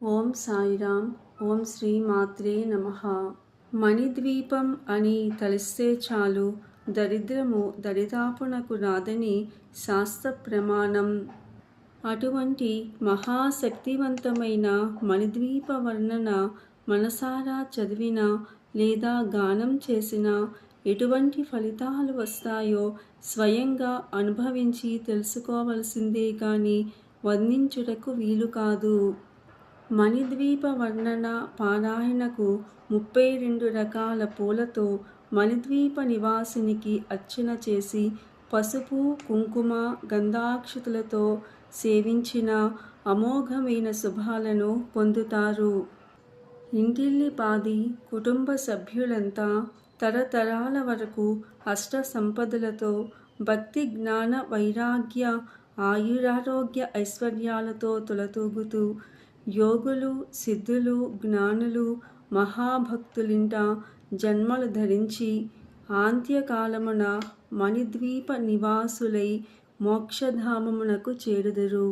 ఓం సాయిరామ్. ఓం శ్రీ మాత్రే నమః. మణిద్వీపం అని తలిస్తే చాలు దరిద్రము దరిదాపునకు రాదని శాస్త్ర ప్రమాణం. అటువంటి మహాశక్తివంతమైన మణిద్వీప వర్ణన మనసారా చదివినా లేదా గానం చేసినా ఎటువంటి ఫలితాలు వస్తాయో స్వయంగా అనుభవించి తెలుసుకోవలసిందే గాని వర్ణించుటకు వీలు కాదు. మణిద్వీప వర్ణన పారాయణకు 32 రకాల పూలతో మణిద్వీప నివాసినికి అర్చన చేసి పసుపు కుంకుమ గంధాక్షతలతో సేవించిన అమోఘమైన శుభాలను పొందుతారు. ఇంటిల్లిపాది కుటుంబ సభ్యులంతా తరతరాల వరకు అష్ట సంపదలతో భక్తి జ్ఞాన వైరాగ్య ఆయురారోగ్య ఐశ్వర్యాలతో తులతూగుతూ యోగులు సిద్ధులు జ్ఞానులు మహాభక్తులింట జన్మలు ధరించి ఆంత్యకాలమున మణిద్వీప నివాసులై మోక్షధామమునకు చేరుదురు.